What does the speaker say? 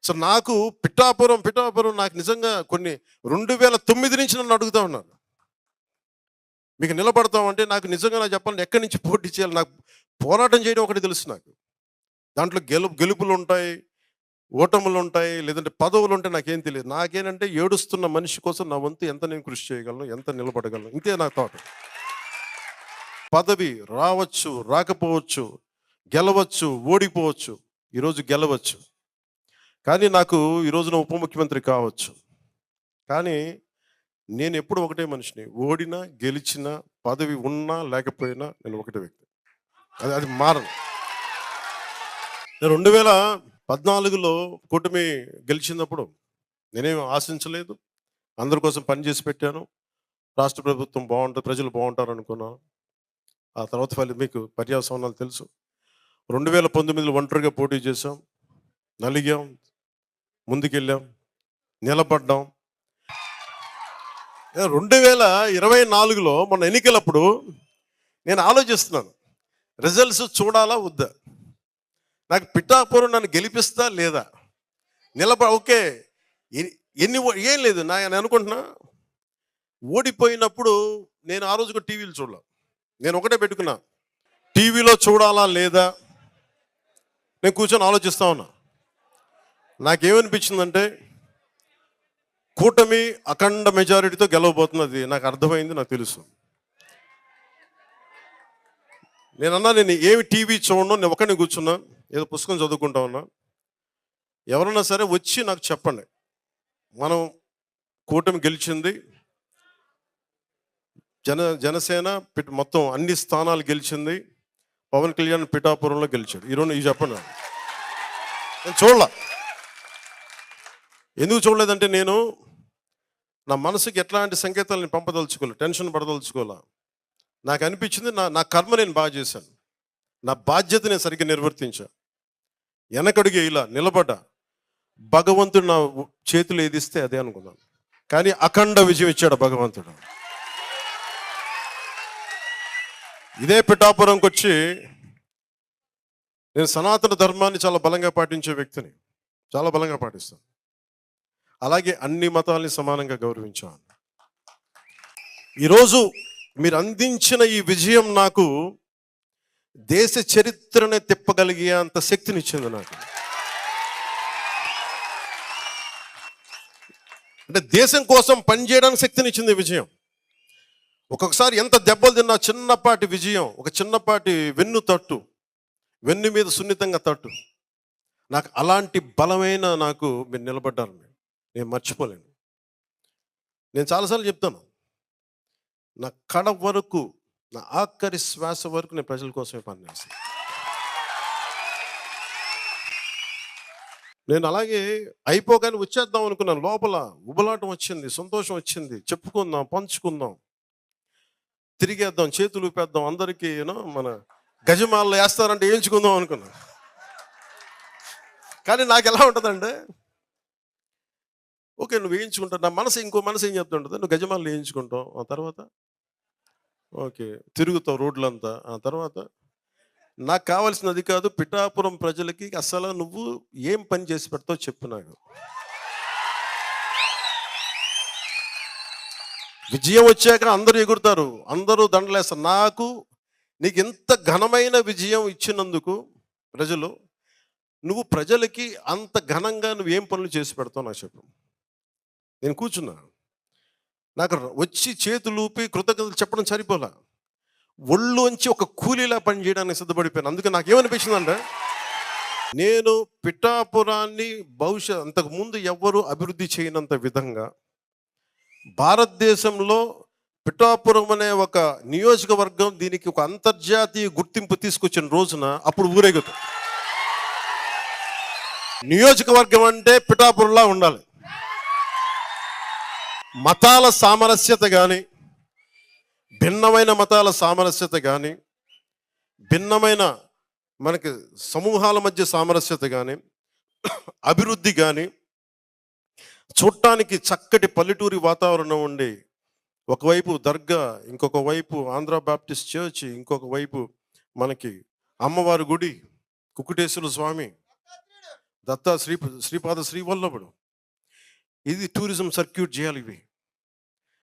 So నాకు పిఠాపురం నాకు నిజంగా కొన్ని 2009 నుంచి నన్ను అడుగుతా ఉన్నారు, మీకు నిలబడతామంటే నాకు నిజంగా నాకు చెప్పాలంటే ఎక్కడి నుంచి పోటీ చేయాలి, నాకు పోరాటం చేయడం ఒకటి తెలుసు. నాకు దాంట్లో గెలుపులు ఉంటాయి, ఓటములు ఉంటాయి, లేదంటే పదవులు ఉంటాయి, నాకేం తెలియదు. నాకేంటంటే ఏడుస్తున్న మనిషి కోసం నా వంతు ఎంత నేను కృషి చేయగలను, ఎంత నిలబడగలను, ఇంతే నా థాట్. పదవి రావచ్చు, రాకపోవచ్చు, గెలవచ్చు, ఓడిపోవచ్చు. ఈరోజు గెలవచ్చు, కానీ నాకు ఈ రోజున ఉప ముఖ్యమంత్రి కావచ్చు. కానీ నేను ఎప్పుడు ఒకటే మనిషిని, ఓడినా గెలిచినా పదవి ఉన్నా లేకపోయినా నేను ఒకటే వ్యక్తి, అది మారను. 2014లో కూటమి గెలిచినప్పుడు నేనేం ఆశించలేదు, అందరి కోసం పనిచేసి పెట్టాను. రాష్ట్ర ప్రభుత్వం బాగుంటుంది, ప్రజలు బాగుంటారు అనుకున్నాను. ఆ తర్వాత మీకు పర్యావసనాలు తెలుసు. 2019లో ఒంటరిగా పోటీ చేసాం, నలిగాం, ముందుకెళ్ళాం, నిలబడ్డాం. 2024లో మన ఎన్నికలప్పుడు నేను ఆలోచిస్తున్నాను, రిజల్ట్స్ చూడాలా వద్దా, నాకు పిఠాపురం నన్ను గెలిపిస్తా లేదా, ఓకే ఏం లేదు నేను అనుకుంటున్నా. ఓడిపోయినప్పుడు నేను ఆ రోజు టీవీలు చూడాల, నేను ఒకటే పెట్టుకున్నా, టీవీలో చూడాలా లేదా నేను కూర్చొని ఆలోచిస్తా ఉన్నా. నాకేమనిపించిందంటే కూటమి అఖండ మెజారిటీతో గెలవబోతున్నది నాకు అర్థమైంది, నాకు తెలుసు. నేను ఏమి టీవీ చూడను, నేను ఒకరిని కూర్చున్నా, ఏదో పుస్తకం చదువుకుంటా ఉన్నా. ఎవరన్నా సరే వచ్చి నాకు చెప్పండి, మనం కూటమి గెలిచింది, జనసేన మొత్తం అన్ని స్థానాలు గెలిచింది, పవన్ కళ్యాణ్ పిఠాపురంలో గెలిచాడు, ఈరోజు ఇవి చెప్పండి. నేను చూడలా. ఎందుకు చూడలేదంటే నేను నా మనసుకి ఎట్లాంటి సంకేతాలు నేను పంపదలుచుకోలే, టెన్షన్ పడదలుచుకోలే. నాకు అనిపించింది నా కర్మ నేను బాగా చేశాను, నా బాధ్యత నేను సరిగ్గా నిర్వర్తించా, వెనకడుగు ఇలా నిలబడ్డా. భగవంతుడు నా చేతులు ఏదిస్తే అదే అనుకున్నాను, కానీ అఖండ విజయం ఇచ్చాడు భగవంతుడు. ఇదే పిఠాపురంకి వచ్చి నేను సనాతన ధర్మాన్ని చాలా బలంగా పాటించే వ్యక్తిని, చాలా బలంగా పాటిస్తాను. అలాగే అన్ని మతాల్ని సమానంగా గౌరవించాను. ఈరోజు మీరు అందించిన ఈ విజయం నాకు దేశ చరిత్రనే తిప్పగలిగే అంత శక్తినిచ్చింది నాకు. అంటే దేశం కోసం పనిచేయడానికి శక్తినిచ్చింది విజయం. ఒక్కొక్కసారి ఎంత దెబ్బలు తిన్నా చిన్నపాటి విజయం, ఒక చిన్నపాటి వెన్ను మీద సున్నితంగా తట్టు, నాకు అలాంటి బలమైన నాకు మీరు నిలబడ్డారు, నేను మర్చిపోలేను. నేను చాలాసార్లు చెప్తాను, నా కడ వరకు, నా ఆఖరి శ్వాస వరకు నేను ప్రజల కోసమే పనిచేస్తాను. నేను అలాగే అయిపోగానే వచ్చేద్దాం అనుకున్నాను, లోపల ఉబలాటం వచ్చింది, సంతోషం వచ్చింది, చెప్పుకుందాం, పంచుకుందాం, తిరిగేద్దాం, చేతులు ఊపేద్దాం, అందరికీ మన గజమాల్లో వేస్తారంటే వేయించుకుందాం అనుకున్నాను. కానీ నాకు ఎలా ఉంటుందంటే, ఓకే నువ్వు వేయించుకుంటావు, నా మనసు ఇంకో మనసు ఏం చెప్తుంటుంది, నువ్వు గజమాలు వేయించుకుంటావు, ఆ తర్వాత ఓకే తిరుగుతావు రోడ్లంతా, ఆ తర్వాత నాకు కావాల్సిన అది కాదు, పిఠాపురం ప్రజలకి అసలు నువ్వు ఏం పని చేసి పెడతావు చెప్పు నాకు. విజయం వచ్చాక అందరూ ఎగురుతారు, అందరూ దండలేస్తారు. నీకు ఎంత ఘనమైన విజయం ఇచ్చినందుకు ప్రజలు, నువ్వు ప్రజలకి అంత ఘనంగా నువ్వేం పనులు చేసి పెడతావు నాకు చెప్పు. నేను కూర్చున్నా, నాకు వచ్చి చేతులు ఊపి కృతజ్ఞతలు చెప్పడం సరిపోలా, ఒళ్ళోంచి ఒక కూలీలా పని చేయడానికి సిద్ధపడిపోయాను. అందుకే నాకేమనిపించిందంటే, నేను పిఠాపురాన్ని అంతకుముందు ఎవ్వరూ అభివృద్ధి చేయనంత విధంగా భారతదేశంలో పిఠాపురం అనే ఒక నియోజకవర్గం దీనికి ఒక అంతర్జాతీయ గుర్తింపు తీసుకొచ్చిన రోజున అప్పుడు ఊరేగుతాం. నియోజకవర్గం అంటే పిఠాపురంలా ఉండాలి. మతాల సామరస్యత కానీ, భిన్నమైన మతాల సామరస్యత కానీ, భిన్నమైన మనకి సమూహాల మధ్య సామరస్యత కానీ, అభివృద్ధి కానీ, చూడటానికి చక్కటి పల్లెటూరి వాతావరణం ఉండి, ఒకవైపు దర్గా, ఇంకొక వైపు ఆంధ్ర బాప్టిస్ట్ చర్చ్, ఇంకొక వైపు మనకి అమ్మవారి గుడి, కుకుటేశ్వర స్వామి, దత్తా శ్రీపాద శ్రీవల్లభుడు. ఇది టూరిజం సర్క్యూట్ చేయాలి ఇవి.